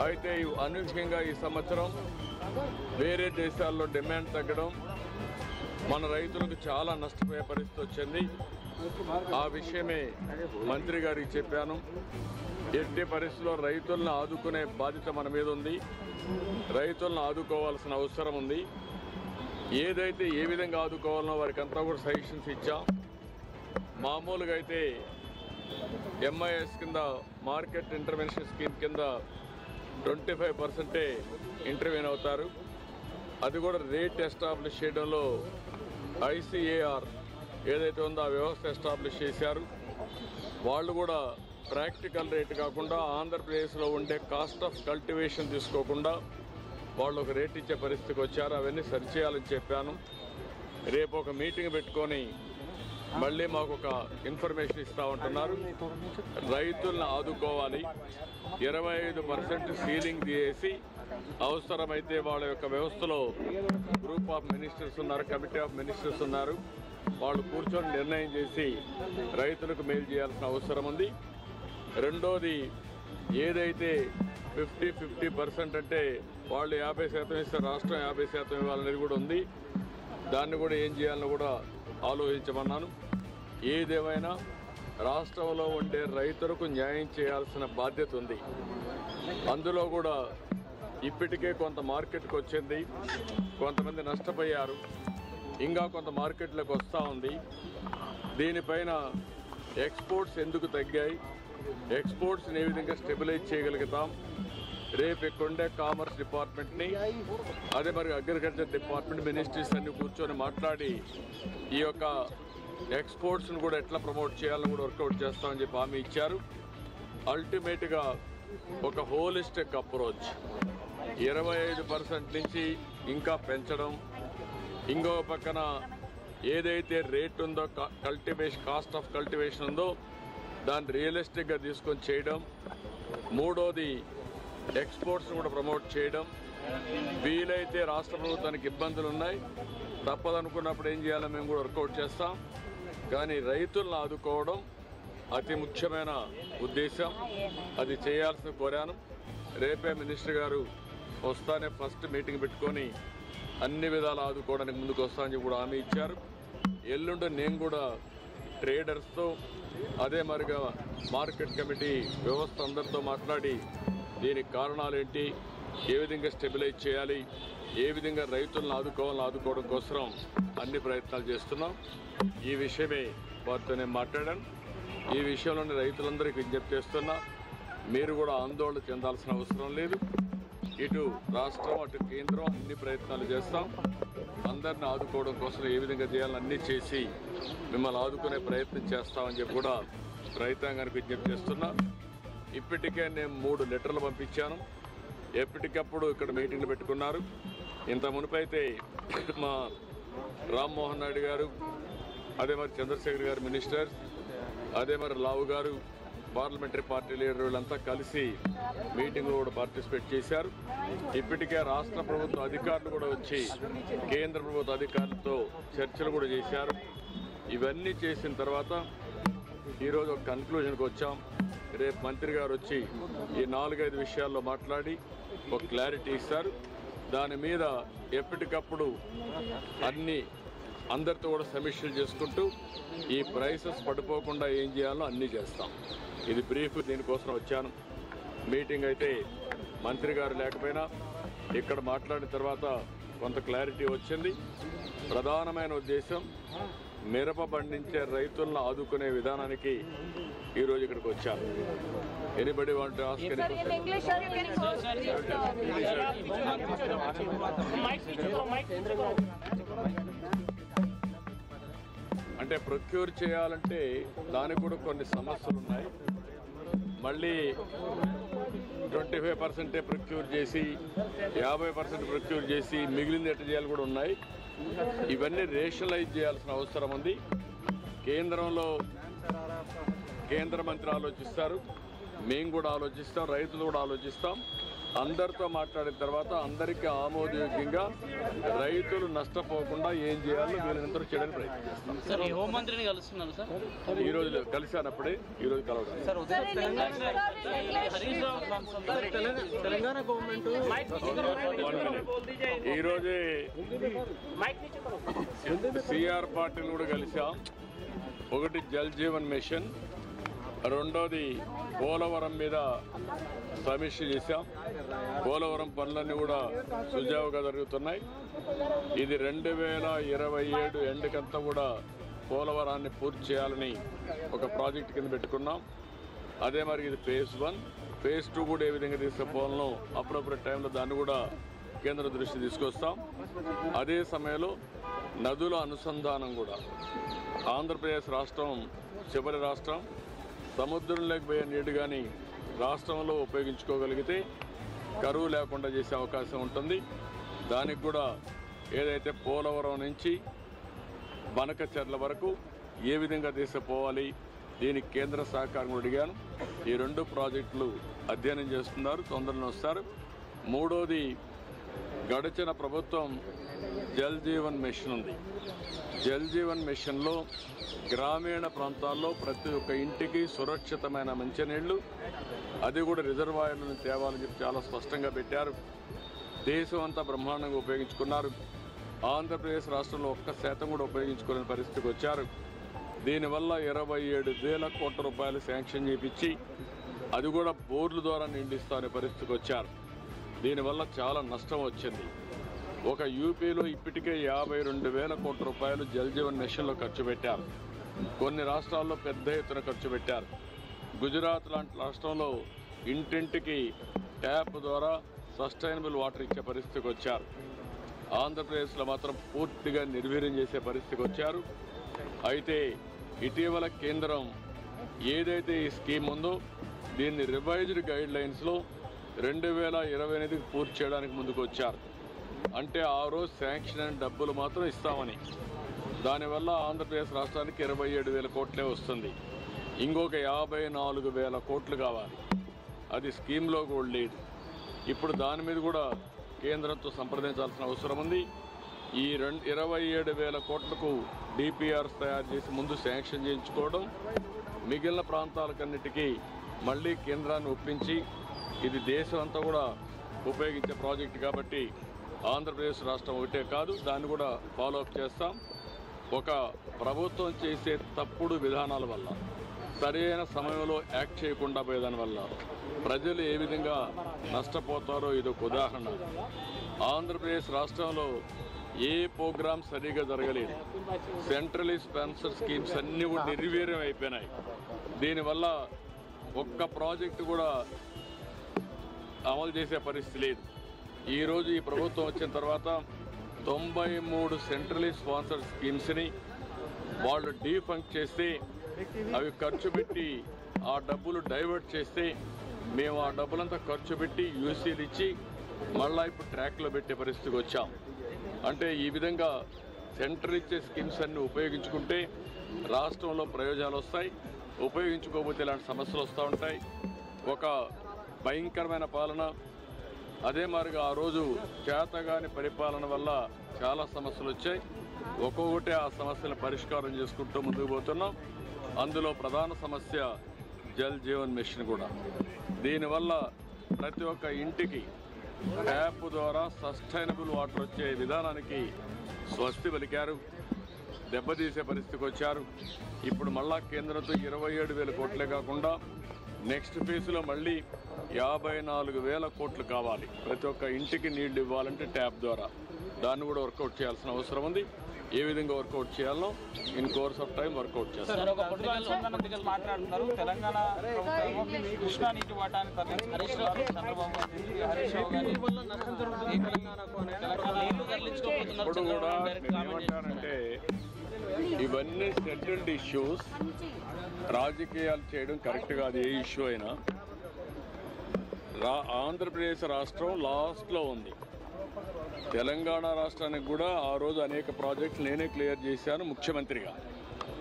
అయితే అనూహ్యంగా ఈ సంవత్సరం వేరే దేశాల్లో డిమాండ్ తగ్గడం మన రైతులకు చాలా నష్టపోయే పరిస్థితి వచ్చింది. ఆ విషయమే మంత్రి గారికి చెప్పాను. ఎట్టి పరిస్థితుల్లో రైతులను ఆదుకునే బాధ్యత మన మీద ఉంది. రైతులను ఆదుకోవాల్సిన అవసరం ఉంది. ఏదైతే ఏ విధంగా ఆదుకోవాలనో వారికి అంతా కూడా సజెషన్స్ ఇచ్చాం. మామూలుగా అయితే ఎంఐఎస్ కింద మార్కెట్ ఇంటర్వెన్షన్ స్కీమ్ కింద 25% ఇంటర్వ్యూన్ అవుతారు. అది కూడా రేట్ ఎస్టాబ్లిష్ చేయడంలో ఐసిఏఆర్ ఏదైతే ఉందో ఆ వ్యవస్థ ఎస్టాబ్లిష్ చేశారు. వాళ్ళు కూడా ప్రాక్టికల్ రేట్ కాకుండా ఆంధ్రప్రదేశ్లో ఉండే కాస్ట్ ఆఫ్ కల్టివేషన్ తీసుకోకుండా వాళ్ళు ఒక రేట్ ఇచ్చే పరిస్థితికి వచ్చారు. అవన్నీ సరిచేయాలని చెప్పాను. రేపు ఒక మీటింగ్ పెట్టుకొని మళ్ళీ మాకు ఒక ఇన్ఫర్మేషన్ ఇస్తూ ఉంటున్నారు. రైతులను ఆదుకోవాలి. 25% సీలింగ్ చేసి అవసరమైతే వాళ్ళ యొక్క వ్యవస్థలో గ్రూప్ ఆఫ్ మినిస్టర్స్ ఉన్నారు, కమిటీ ఆఫ్ మినిస్టర్స్ ఉన్నారు. వాళ్ళు కూర్చొని నిర్ణయం చేసి రైతులకు మేలు చేయాల్సిన అవసరం ఉంది. రెండోది ఏదైతే 50% అంటే వాళ్ళు 50% ఇస్తే రాష్ట్రం 50% ఇవ్వాలనేది కూడా ఉంది. దాన్ని కూడా ఏం చేయాలని కూడా ఆలోచించమన్నాను. ఏదేమైనా రాష్ట్రంలో ఉండే రైతులకు న్యాయం చేయాల్సిన బాధ్యత ఉంది. అందులో కూడా ఇప్పటికే కొంత మార్కెట్కి వచ్చింది, కొంతమంది నష్టపోయారు, ఇంకా కొంత మార్కెట్లోకి వస్తూ ఉంది. దీనిపైన ఎక్స్పోర్ట్స్ ఎందుకు తగ్గాయి, ఎక్స్పోర్ట్స్ని ఏ విధంగా స్టెబిలైజ్ చేయగలుగుతాం. రేపు ఇక్కడుండే కామర్స్ డిపార్ట్మెంట్ని అదే మరి అగ్రికల్చర్ డిపార్ట్మెంట్ మినిస్ట్రీస్ అన్ని కూర్చొని మాట్లాడి ఈ యొక్క ఎక్స్పోర్ట్స్ని కూడా ఎట్లా ప్రమోట్ చేయాలని కూడా వర్కౌట్ చేస్తామని చెప్పి హామీ ఇచ్చారు. అల్టిమేట్గా ఒక హోలిస్టిక్ అప్రోచ్ 25% నుంచి ఇంకా పెంచడం, ఇంకో పక్కన ఏదైతే రేట్ ఉందో కాస్ట్ ఆఫ్ కల్టివేషన్ ఉందో దాన్ని రియలిస్టిక్గా తీసుకొని చేయడం. మూడోది ఎక్స్పోర్ట్స్ కూడా ప్రమోట్ చేయడం. వీలైతే రాష్ట్ర ప్రభుత్వానికి ఇబ్బందులు ఉన్నాయి, తప్పదనుకున్నప్పుడు ఏం చేయాలో మేము కూడా వర్కౌట్ చేస్తాం. కానీ రైతులను ఆదుకోవడం అతి ముఖ్యమైన ఉద్దేశం. అది చేయాల్సిన కోరాను. రేపే మినిస్టర్ గారు వస్తానే ఫస్ట్ మీటింగ్ పెట్టుకొని అన్ని విధాలు ఆదుకోవడానికి ముందుకు వస్తానని కూడా హామీ ఇచ్చారు. ఎల్లుండి నేను కూడా ట్రేడర్స్తో అదే మరిగా మార్కెట్ కమిటీ వ్యవస్థ అందరితో మాట్లాడి దీనికి కారణాలు ఏంటి, ఏ విధంగా స్టెబిలైజ్ చేయాలి, ఏ విధంగా రైతులను ఆదుకోవడం కోసం అన్ని ప్రయత్నాలు చేస్తున్నాం. ఈ విషయమే వారితో నేను మాట్లాడాను. ఈ విషయంలోని రైతులందరికీ విజ్ఞప్తి చేస్తున్నా, మీరు కూడా ఆందోళన చెందాల్సిన అవసరం లేదు. ఇటు రాష్ట్రం అటు కేంద్రం అన్ని ప్రయత్నాలు చేస్తాం. అందరిని ఆదుకోవడం కోసం ఏ విధంగా చేయాలని అన్నీ చేసి మిమ్మల్ని ఆదుకునే ప్రయత్నం చేస్తామని చెప్పి కూడా రైతాంగానికి విజ్ఞప్తి చేస్తున్నా. ఇప్పటికే నేను 3 లెటర్లు పంపించాను. ఎప్పటికప్పుడు ఇక్కడ మీటింగ్లు పెట్టుకున్నారు. ఇంత మునుపైతే మా రామ్మోహన్ నాయుడు గారు, అదే మరి చంద్రశేఖర్ గారు మినిస్టర్స్, అదే మరి లావు గారు పార్లమెంటరీ పార్టీ లీడర్ వీళ్ళంతా కలిసి మీటింగ్లో కూడా పార్టిసిపేట్ చేశారు. ఇప్పటికే రాష్ట్ర ప్రభుత్వ అధికారులు కూడా వచ్చి కేంద్ర ప్రభుత్వ అధికారులతో చర్చలు కూడా చేశారు. ఇవన్నీ చేసిన తర్వాత ఈరోజు ఒక కన్క్లూజన్కి వచ్చాం. రేపు మంత్రి గారు వచ్చి ఈ 4-5 విషయాల్లో మాట్లాడి ఒక క్లారిటీ ఇస్తారు. దాని మీద ఎప్పటికప్పుడు అందరితో కూడా సమీక్షలు చేసుకుంటూ ఈ ప్రైసెస్ పడిపోకుండా ఏం చేయాలో అన్నీ చేస్తాం. ఇది బ్రీఫ్, దీనికోసం వచ్చాను. మీటింగ్ అయితే మంత్రి గారు లేకపోయినా ఇక్కడ మాట్లాడిన తర్వాత కొంత క్లారిటీ వచ్చింది. ప్రధానమైన ఉద్దేశం మిరప పండించే రైతులను ఆదుకునే విధానానికి ఈరోజు ఇక్కడికి వచ్చాను. ఎనీబడి వాంట్ టు ఆస్క్ అంటే ప్రొక్యూర్ చేయాలంటే దానికి కూడా కొన్ని సమస్యలు ఉన్నాయి. మళ్ళీ 25% ప్రొక్యూర్ చేసి 50% ప్రొక్యూర్ చేసి మిగిలింది ఎట్లా చేయాలి కూడా ఉన్నాయి. ఇవన్నీ రేషనలైజ్ చేయాల్సిన అవసరం ఉంది. కేంద్ర మంత్రి ఆలోచిస్తారు, మేము కూడా ఆలోచిస్తాం, రైతులు కూడా ఆలోచిస్తాం. అందరితో మాట్లాడిన తర్వాత అందరికీ ఆమోదయోగ్యంగా రైతులు నష్టపోకుండా ఏం చేయాలో వీళ్ళంతా చేయడానికి ప్రయత్నిస్తాం. హోంమంత్రిని కలుస్తున్నారు సార్, ఈరోజు కలిశానప్పుడే ఈరోజు కలవడం. తెలంగాణ గవర్నమెంట్ ఈరోజే సిఆర్ పార్టీని కూడా కలిసాం. ఒకటి జల్ జీవన్ మిషన్, రెండోది పోలవరం మీద సమీక్ష చేశాం. పోలవరం పనులన్నీ కూడా సుజావుగా జరుగుతున్నాయి. ఇది 2027 ఎండుకంతా కూడా పోలవరాన్ని పూర్తి చేయాలని ఒక ప్రాజెక్ట్ కింద పెట్టుకున్నాం. అదే మరి ఇది phase 1, phase 2 కూడా ఏ విధంగా తీసుకుపోవాలనో అప్పుడప్పుడు టైంలో దాన్ని కూడా కేంద్ర దృష్టి తీసుకొస్తాం. అదే సమయంలో నదుల అనుసంధానం కూడా ఆంధ్రప్రదేశ్ రాష్ట్రం చివరి రాష్ట్రం. సముద్రంలోకి పోయే నీరు కానీ రాష్ట్రంలో ఉపయోగించుకోగలిగితే కరువు లేకుండా చేసే అవకాశం ఉంటుంది. దానికి కూడా ఏదైతే పోలవరం నుంచి బనకచెర్ల వరకు ఏ విధంగా తీసుకుపోవాలి దీనికి కేంద్ర సహకారం కూడా అడిగాను. ఈ 2 ప్రాజెక్టులు అధ్యయనం చేస్తున్నారు, తొందరలో వస్తారు. మూడోది గడిచిన ప్రభుత్వం జల్ జీవన్ మిషన్ ఉంది. జల్ జీవన్ మిషన్లో గ్రామీణ ప్రాంతాల్లో ప్రతి ఒక్క ఇంటికి సురక్షితమైన మంచినీళ్లు, అది కూడా రిజర్వాయర్లను తేవాలని చెప్పి చాలా స్పష్టంగా పెట్టారు. దేశం అంతా బ్రహ్మాండంగా ఉపయోగించుకున్నారు. ఆంధ్రప్రదేశ్ రాష్ట్రంలో 1% కూడా ఉపయోగించుకునే పరిస్థితికి వచ్చారు. దీనివల్ల 27,000 కోట్ల రూపాయలు శాంక్షన్ చేయించి అది కూడా బోర్ల ద్వారా నిండిస్తానే పరిస్థితికి వచ్చారు. దీనివల్ల చాలా నష్టం వచ్చింది. ఒక యూపీలో ఇప్పటికే 52,000 కోట్ల రూపాయలు జల్ జీవన్ మిషన్లో ఖర్చు పెట్టారు. కొన్ని రాష్ట్రాల్లో పెద్ద ఎత్తున ఖర్చు పెట్టారు. గుజరాత్ లాంటి రాష్ట్రంలో ఇంటింటికి ట్యాప్ ద్వారా సస్టైనబుల్ వాటర్ ఇచ్చే పరిస్థితికి వచ్చారు. ఆంధ్రప్రదేశ్లో మాత్రం పూర్తిగా నిర్వీర్యం చేసే పరిస్థితికి వచ్చారు. అయితే ఇటీవల కేంద్రం ఏదైతే ఈ స్కీమ్ ఉందో దీన్ని రివైజ్డ్ గైడ్ లైన్స్లో 2028కి పూర్తి చేయడానికి ముందుకు వచ్చారు. అంటే ఆ రోజు శాంక్షన్ అయిన డబ్బులు మాత్రం ఇస్తామని. దానివల్ల ఆంధ్రప్రదేశ్ రాష్ట్రానికి 27,000 కోట్లే వస్తుంది. ఇంకొక 54,000 కోట్లు కావాలి. అది స్కీమ్లో కూడా లేదు. ఇప్పుడు దాని మీద కూడా కేంద్రంతో సంప్రదించాల్సిన అవసరం ఉంది. ఈ 27,000 కోట్లకు డిపిఆర్స్ తయారు చేసి ముందు శాంక్షన్ చేయించుకోవడం, మిగిలిన ప్రాంతాలకన్నిటికీ మళ్ళీ కేంద్రాన్ని ఒప్పించి, ఇది దేశం అంతా కూడా ఉపయోగించే ప్రాజెక్టు కాబట్టి ఆంధ్రప్రదేశ్ రాష్ట్రం ఒకటే కాదు, దాన్ని కూడా ఫాలోఅప్ చేస్తాం. ఒక ప్రభుత్వం చేసే తప్పుడు విధానాల వల్ల, సరైన సమయంలో యాక్ట్ చేయకుండా పోయేదాని వల్ల ప్రజలు ఏ విధంగా నష్టపోతారో ఇదొక ఉదాహరణ. ఆంధ్రప్రదేశ్ రాష్ట్రంలో ఏ ప్రోగ్రామ్ సరిగా జరగలేదు. సెంట్రలీ స్పాన్సర్ స్కీమ్స్ అన్నీ కూడా నిర్వీర్యం అయిపోయినాయి. దీనివల్ల ఒక్క ప్రాజెక్టు కూడా అమలు చేసే పరిస్థితి లేదు. ఈరోజు ఈ ప్రభుత్వం వచ్చిన తర్వాత 93 సెంట్రలీ స్పాన్సర్డ్ స్కీమ్స్ని వాళ్ళు డీఫంక్ట్ చేస్తే, అవి ఖర్చు పెట్టి ఆ డబ్బులు డైవర్ట్ చేస్తే, మేము ఆ డబ్బులంతా ఖర్చు పెట్టి యూసీలు ఇచ్చి మళ్ళీ ఇప్పుడు ట్రాక్లో పెట్టే పరిస్థితికి వచ్చాం. అంటే ఈ విధంగా సెంటర్ ఇచ్చే స్కీమ్స్ అన్ని ఉపయోగించుకుంటే రాష్ట్రంలో ప్రయోజనాలు వస్తాయి, ఉపయోగించుకోకపోతే ఇలాంటి సమస్యలు వస్తూ ఉంటాయి. ఒక భయంకరమైన పాలన, అదే మాదిరిగా ఆ రోజు చేతగాని పరిపాలన వల్ల చాలా సమస్యలు వచ్చాయి. ఒక్కొక్కటి ఆ సమస్యలను పరిష్కారం చేసుకుంటూ ముందుకు పోతున్నాం. అందులో ప్రధాన సమస్య జల్ జీవన్ మిషన్ కూడా. దీనివల్ల ప్రతి ఒక్క ఇంటికి ట్యాప్ ద్వారా సస్టైనబుల్ వాటర్ వచ్చే విధానానికి స్వస్తి పలికారు, దెబ్బతీసే పరిస్థితికి వచ్చారు. ఇప్పుడు మళ్ళా కేంద్రంతో 27,000 కోట్లే కాకుండా నెక్స్ట్ ఫేజ్లో మళ్ళీ 54,000 కోట్లు కావాలి. ప్రతి ఒక్క ఇంటికి నీళ్లు ఇవ్వాలంటే ట్యాప్ ద్వారా. దాన్ని కూడా వర్కౌట్ చేయాల్సిన అవసరం ఉంది. ఏ విధంగా వర్కౌట్ చేయాలో in course of time workout చేస్తారు. మాట్లాడుతున్నారు తెలంగాణ కృష్ణా నీటి వాటాన్ని ఇప్పుడు కూడా ఏమంటారంటే ఇవన్నీ సెటిల్డ్ ఇష్యూస్. రాజకీయాలు చేయడం కరెక్ట్ కాదు. ఏ ఇష్యూ అయినా ఆంధ్రప్రదేశ్ రాష్ట్రం లాస్ట్లో ఉంది. తెలంగాణ రాష్ట్రానికి కూడా ఆ రోజు అనేక ప్రాజెక్టులు నేనే క్లియర్ చేశాను ముఖ్యమంత్రిగా.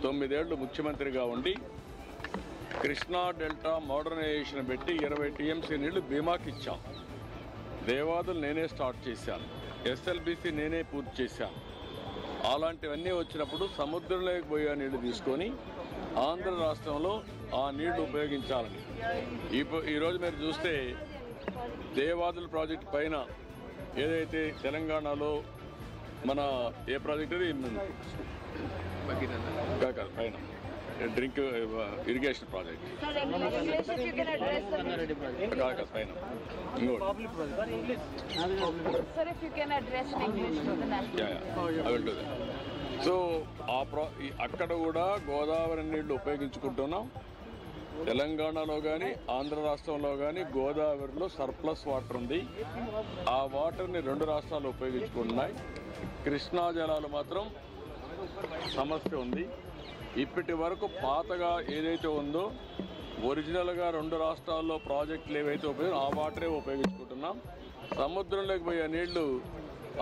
9 ఏళ్ళు ముఖ్యమంత్రిగా ఉండి కృష్ణా డెల్టా మోడర్నైజేషన్ పెట్టి 20 టీఎంసీ నీళ్లు బీమాకి ఇచ్చాం. దేవాదులు నేనే స్టార్ట్ చేశాను, ఎస్ఎల్బిసి నేనే పూర్తి చేశాను. అలాంటివన్నీ వచ్చినప్పుడు సముద్రంలోకి పోయే నీళ్లు తీసుకొని ఆంధ్ర రాష్ట్రంలో ఆ నీళ్లు ఉపయోగించాలని. ఈరోజు మీరు చూస్తే దేవాదుల ప్రాజెక్ట్ పైన ఏదైతే తెలంగాణలో మన ఏ ప్రాజెక్ట్ అది పైన డ్రింక్ ఇరిగేషన్ ప్రాజెక్ట్ పైన ఇంకోటి సో అక్కడ కూడా గోదావరి నీళ్లు ఉపయోగించుకుంటున్నాం. తెలంగాణలో కానీ ఆంధ్ర రాష్ట్రంలో కానీ గోదావరిలో సర్ప్లస్ వాటర్ ఉంది. ఆ వాటర్ని రెండు రాష్ట్రాలు ఉపయోగించుకుంటున్నాయి. కృష్ణా జలాలు మాత్రం సమస్య ఉంది. ఇప్పటి వరకు పాతగా ఏదైతే ఉందో ఒరిజినల్గా రెండు రాష్ట్రాల్లో ప్రాజెక్టులు ఏవైతే ఆ వాటరే ఉపయోగించుకుంటున్నాం. సముద్రంలోకి పోయే నీళ్లు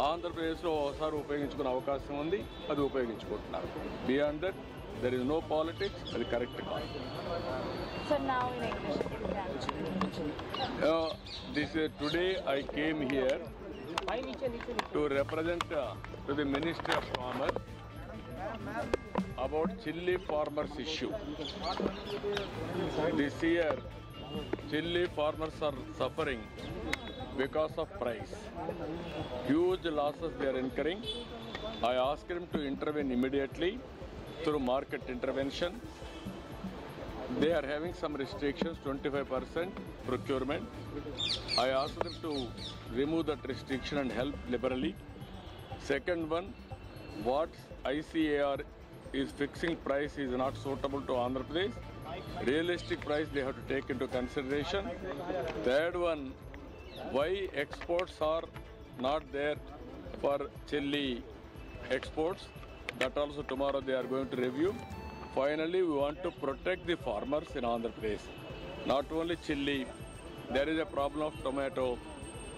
ఆంధ్రప్రదేశ్లో ఒకసారి ఉపయోగించుకునే అవకాశం ఉంది, అది ఉపయోగించుకుంటున్నారు. Beyond that there is no politics, అది కరెక్ట్ కాదు. Today I came here to represent to the Ministry of Commerce about chilli farmers issue. This year, chilli farmers are suffering because of price. Huge losses they are incurring. I asked him to intervene immediately through market intervention. They are having some restrictions, 25% procurement. I asked them to remove that restriction and help liberally. Second one, what ICAR is fixing price is not suitable to Andhra Pradesh. Realistic price they have to take into consideration. Third one, why exports are not there for chilli exports. That also tomorrow they are going to review. Finally, we want to protect the farmers in Andhra Pradesh. Not only chilli, there is a problem of tomato.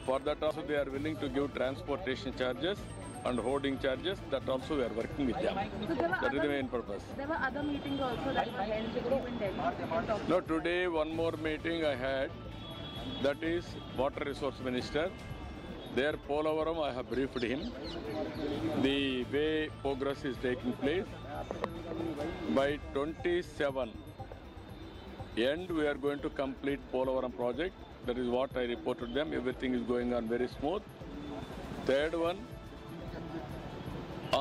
For that also they are willing to give transportation charges and hoarding charges. That also we are working with them. That is the main purpose. There were other meetings also that were held with you in Delhi. No, today one more meeting I had. That is Water Resource Minister. There, Polavaram, I have briefed him. The way progress is taking place. By 27 end, we are going to complete Polavaram project. That is what I reported them. Everything is going on very smooth. Third one,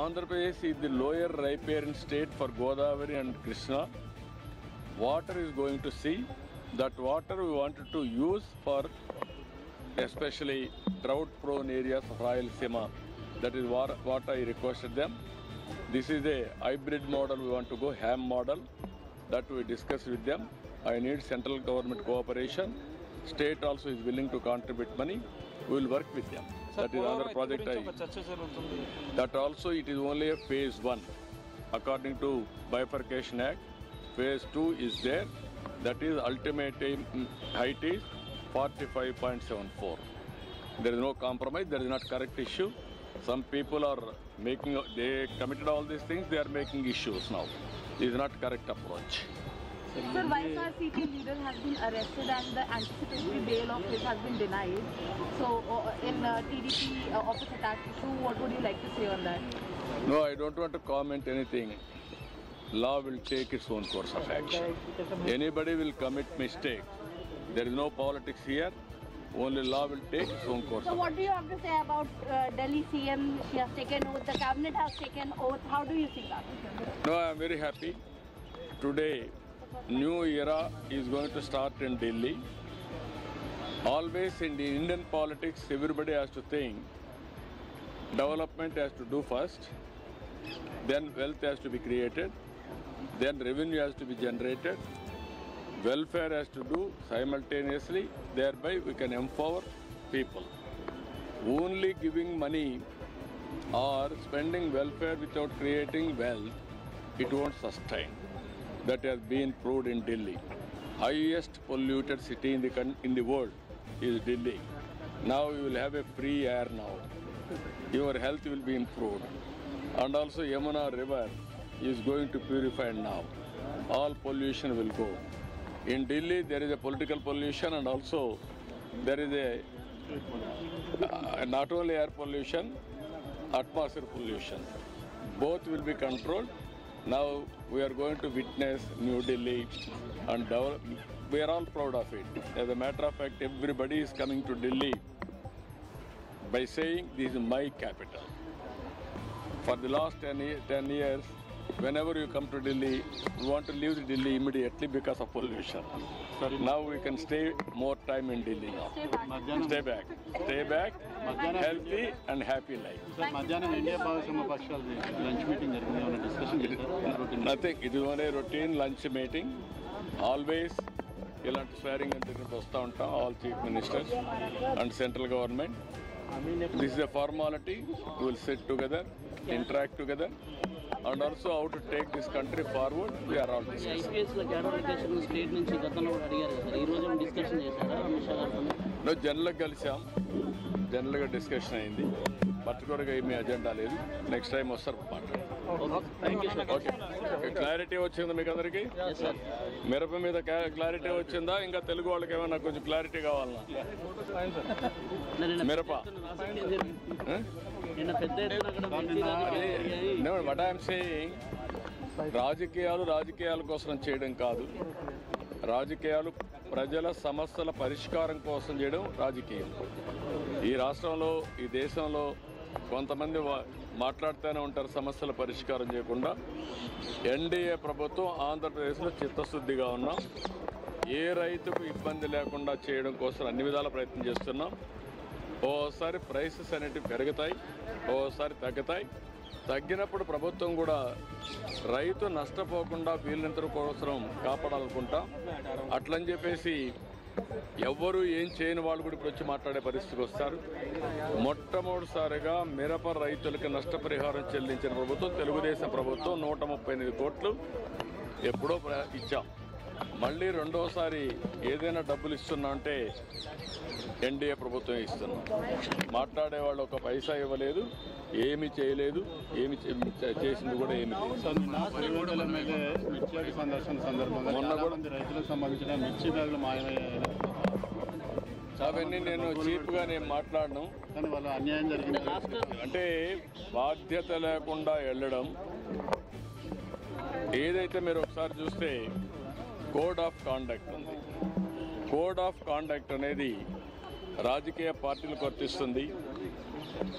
Andhra Pradesh is the lower riparian state for Godavari and Krishna. Water is going to see. That water we wanted to use for especially drought-prone areas of Rayalaseema. That is what I requested them. This is a hybrid model we want to go, ham model. That we discussed with them. I need central government cooperation. State also is willing to contribute money. We will work with them. That is another project. That also it is only a phase 1. According to Bifurcation Act, phase 2 is there. That is ultimate height is 45.74. There is no compromise. There is not correct issue. Some people are making, they committed all these things, they are making issues now. This is not correct approach. Sir, YSRCP leader has been arrested and the anticipatory bail of his has been denied. So, in TDP office attack issue, what would you like to say on that? No, I don't want to comment anything. Law will take its own course of action. Anybody will commit mistake. There is no politics here. Only law will take its own course. So what do you have to say about Delhi CM? She has taken oath, the cabinet has taken oath. How do you see that? No, I am very happy. Today, new era is going to start in Delhi. Always in the Indian politics, everybody has to think development has to do first, then wealth has to be created, then revenue has to be generated, welfare has to do simultaneously, thereby we can empower people. Only giving money or spending welfare without creating wealth, it won't sustain. That has been proved in Delhi. Highest polluted city in the world is Delhi. Now you will have a free air now. Your health will be improved. And also Yamuna river is going to purify now. All pollution will go. In Delhi there is a political pollution and also there is a Not only air pollution, atmosphere pollution. Both will be controlled. Now we are going to witness New Delhi and develop. We are all proud of it. As a matter of fact, everybody is coming to Delhi by saying this is my capital. For the last 10 years, whenever you come to Delhi, you want to leave Delhi immediately because of pollution. Now we can stay more time in Delhi now. Stay back, healthy and happy life. మధ్యాహ్నం India భాగస్వామ్య పక్షాలు lunch meeting జరిగింది, ఏమైనా discussion చేశారు? Nothing. It is only a routine lunch meeting. Always ఇలాంటి స్వేరింగ్ అంటే వస్తూ ఉంటాం, all chief ministers and central government. This is a formality. We will sit together, interact together, and also how to take this country forward. We are all discussing. ఐపీఎస్లో cadre state నుంచి గతంలో కూడా అడిగారు కదా సార్, ఈ రోజు discussion చేశారా అమిత్ షా గారు? జనరల్గా కలిసాం, జనరల్గా డిస్కషన్ అయింది. పర్టికులర్గా ఏమీ అజెండా లేదు. నెక్స్ట్ టైం వస్తారు మాట్లాడారు. ఓకే, క్లారిటీ వచ్చిందా మీకు అందరికీ? మిరప మీద క్లారిటీ వచ్చిందా? ఇంకా తెలుగు వాళ్ళకి ఏమైనా కొంచెం క్లారిటీ కావాలన్నా? మిరప వాట్ ఐఎమ్ సేయింగ్, రాజకీయాల కోసం చేయడం కాదు. రాజకీయాలు ప్రజల సమస్యల పరిష్కారం కోసం చేయడం రాజకీయం. ఈ రాష్ట్రంలో, ఈ దేశంలో కొంతమంది మాట్లాడుతూనే ఉంటారు సమస్యల పరిష్కారం చేయకుండా. ఎన్డీఏ ప్రభుత్వం ఆంధ్రప్రదేశ్లో చిత్తశుద్ధిగా ఉన్నాం. ఏ రైతుకు ఇబ్బంది లేకుండా చేయడం కోసం అన్ని విధాల ప్రయత్నం చేస్తున్నాం. ఓసారి ప్రైసెస్ అనేటివి పెరుగుతాయి, ఓసారి తగ్గుతాయి. తగ్గినప్పుడు ప్రభుత్వం కూడా రైతు నష్టపోకుండా వీళ్ళంత కోసం కాపాడాలనుకుంటాం. అట్లని చెప్పేసి ఎవ్వరూ ఏం చేయని వాళ్ళు కూడా ఇప్పుడు వచ్చి మాట్లాడే పరిస్థితికి వస్తారు. మొట్టమొదటిసారిగా మిరప రైతులకు నష్టపరిహారం చెల్లించిన ప్రభుత్వం తెలుగుదేశం ప్రభుత్వం. 138 కోట్లు ఎప్పుడో ఇచ్చాం. మళ్ళీ రెండోసారి ఏదైనా డబ్బులు ఇస్తున్నా అంటే ఎన్డీఏ ప్రభుత్వం ఇస్తున్నాం. మాట్లాడేవాళ్ళు ఒక పైసా ఇవ్వలేదు, ఏమి చేయలేదు, ఏమి చేసింది కూడా ఏమి లేదు. మొన్న కూడా రైతులకు సంబంధించిన మిర్చి బ్యాగులు మాయమయ్యాయి. అవన్నీ నేను చీప్గా నేను మాట్లాడను. కానీ వాళ్ళ అన్యాయం జరిగింది అంటే బాధ్యత లేకుండా వెళ్ళడం. ఏదైతే మీరు ఒకసారి చూస్తే కోడ్ ఆఫ్ కాండక్ట్ ఉంది. కోడ్ ఆఫ్ కాండక్ట్ అనేది రాజకీయ పార్టీలకు వర్తిస్తుంది,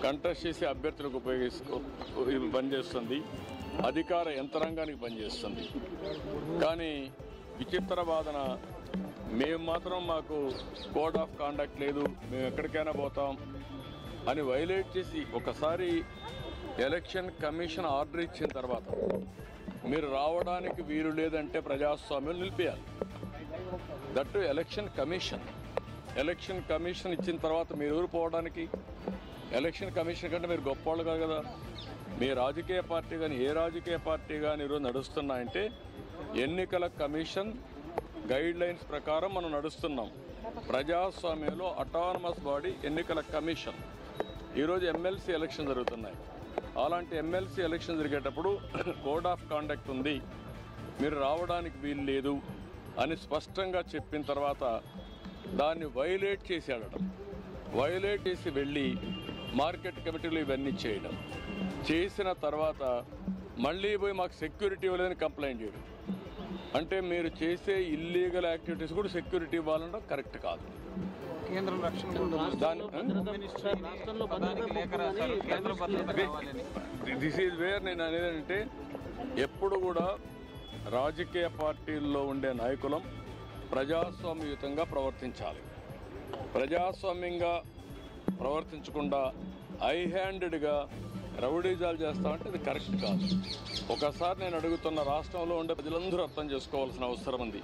కంటెస్ట్ చేసే అభ్యర్థులకు పనిచేస్తుంది, అధికార యంత్రాంగానికి పనిచేస్తుంది. కానీ విచిత్ర వాదన, మేము మాత్రం మాకు కోడ్ ఆఫ్ కాండక్ట్ లేదు, మేము ఎక్కడికైనా పోతాం అని వైలేట్ చేసి ఒకసారి ఎలక్షన్ కమిషన్ ఆర్డర్ ఇచ్చిన తర్వాత మీరు రావడానికి వీలు లేదంటే ప్రజాస్వామ్యం నిలిపేయాలి. దట్టు ఎలక్షన్ కమిషన్ ఇచ్చిన తర్వాత మీరు ఎవరు పోవడానికి? ఎలక్షన్ కమిషన్ కంటే మీరు గొప్పవాళ్ళు కాదు కదా. మీ రాజకీయ పార్టీ కానీ ఏ రాజకీయ పార్టీ కానీ ఈరోజు నడుస్తున్నాయంటే ఎన్నికల కమిషన్ గైడ్ లైన్స్ ప్రకారం మనం నడుస్తున్నాం. ప్రజాస్వామ్యంలో అటానమస్ బాడీ ఎన్నికల కమిషన్. ఈరోజు ఎమ్మెల్సీ ఎలక్షన్ జరుగుతున్నాయి. అలాంటి ఎమ్మెల్సీ ఎలక్షన్ జరిగేటప్పుడు కోడ్ ఆఫ్ కాండక్ట్ ఉంది, మీరు రావడానికి వీలు లేదు అని స్పష్టంగా చెప్పిన తర్వాత దాన్ని వైలేట్ చేసి వెళ్ళడం, వైలేట్ చేసి వెళ్ళి మార్కెట్ కమిటీలు ఇవన్నీ చేయడం, చేసిన తర్వాత మళ్ళీ పోయి మాకు సెక్యూరిటీ ఇవ్వలేదని కంప్లైంట్ చేయడం. అంటే మీరు చేసే ఇల్లీగల్ యాక్టివిటీస్ కూడా సెక్యూరిటీ ఇవ్వాలంటే కరెక్ట్ కాదు. దిస్ ఈజ్ వేర్ నేను అనేదంటే ఎప్పుడు కూడా రాజకీయ పార్టీల్లో ఉండే నాయకులం ప్రజాస్వామ్యయుతంగా ప్రవర్తించాలి. ప్రజాస్వామ్యంగా ప్రవర్తించకుండా హై హ్యాండెడ్గా రౌడీజాలు చేస్తామంటే అది కరెక్ట్ కాదు. ఒకసారి నేను అడుగుతున్న, రాష్ట్రంలో ఉండే ప్రజలందరూ అర్థం చేసుకోవాల్సిన అవసరం ఉంది.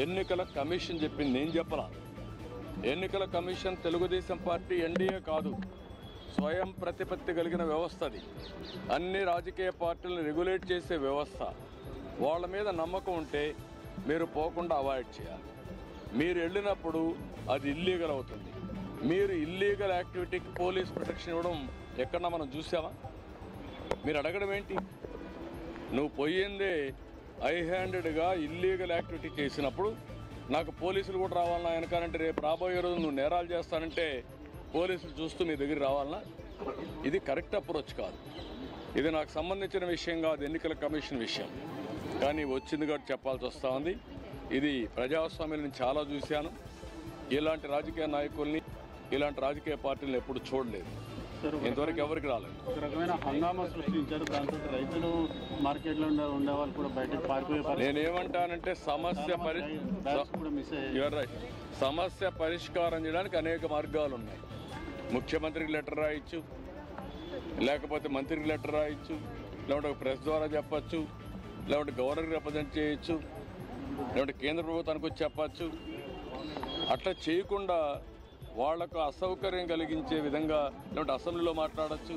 ఎన్నికల కమిషన్ చెప్పింది నేను చెప్పలా. ఎన్నికల కమిషన్ తెలుగుదేశం పార్టీ ఎన్డీఏ కాదు, స్వయం ప్రతిపత్తి కలిగిన వ్యవస్థ అది. అన్ని రాజకీయ పార్టీలను రెగ్యులేట్ చేసే వ్యవస్థ. వాళ్ళ మీద నమ్మకం ఉంటే మీరు పోకుండా అవాయిడ్ చేయాలి. మీరు వెళ్ళినప్పుడు అది ఇల్లీగల్ అవుతుంది. మీరు ఇల్లీగల్ యాక్టివిటీకి పోలీస్ ప్రొటెక్షన్ ఇవ్వడం ఎక్కడన్నా మనం చూసామా? మీరు అడగడం ఏంటి? నువ్వు పోయిందే హై హ్యాండెడ్గా ఇల్లీగల్ యాక్టివిటీ చేసినప్పుడు నాకు పోలీసులు కూడా రావాలన్నా వెనకాలంటే రేపు రాబోయే రోజు నువ్వు నేరాలు చేస్తానంటే పోలీసులు చూస్తూ మీ దగ్గర రావాలన్నా ఇది కరెక్ట్ అప్రోచ్ కాదు. ఇది నాకు సంబంధించిన విషయం కాదు, ఎన్నికల కమిషన్ విషయం. కానీ వచ్చింది కాబట్టి చెప్పాల్సి వస్తూ ఉంది. ఇది ప్రజాస్వామ్యం నేను చాలా చూశాను. ఇలాంటి రాజకీయ నాయకుల్ని, ఇలాంటి రాజకీయ పార్టీలను ఎప్పుడు చూడలేదు, ఇంతవరకు ఎవరికి రాలేదు. ఒక రకమైన హంగామా సృష్టించారు. దాంతో రైతులు మార్కెట్లో ఉండే వాళ్ళు కూడా బయటకు పారిపోయే నేనేమంటానంటే సమస్య పరిష్కారం చేయడానికి అనేక మార్గాలు ఉన్నాయి. ముఖ్యమంత్రికి లెటర్ రాయొచ్చు, లేకపోతే మంత్రికి లెటర్ రాయొచ్చు, లేకుంటే ప్రెస్ ద్వారా చెప్పచ్చు, లేకుంటే గవర్నర్కి రిప్రజెంట్ చేయొచ్చు, లేకుంటే కేంద్ర ప్రభుత్వానికి వచ్చి చెప్పచ్చు. అట్లా చేయకుండా వాళ్లకు అసౌకర్యం కలిగించే విధంగా లేకుంటే అసెంబ్లీలో మాట్లాడచ్చు.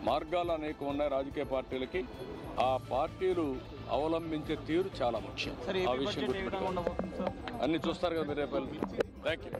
మార్గాలు అనేక ఉన్నాయి రాజకీయ పార్టీలకి. ఆ పార్టీలు అవలంబించే తీరు చాలా ముఖ్యం. ఆ విషయం అన్ని చూస్తారు కదా మీరు రేపు. Thank you.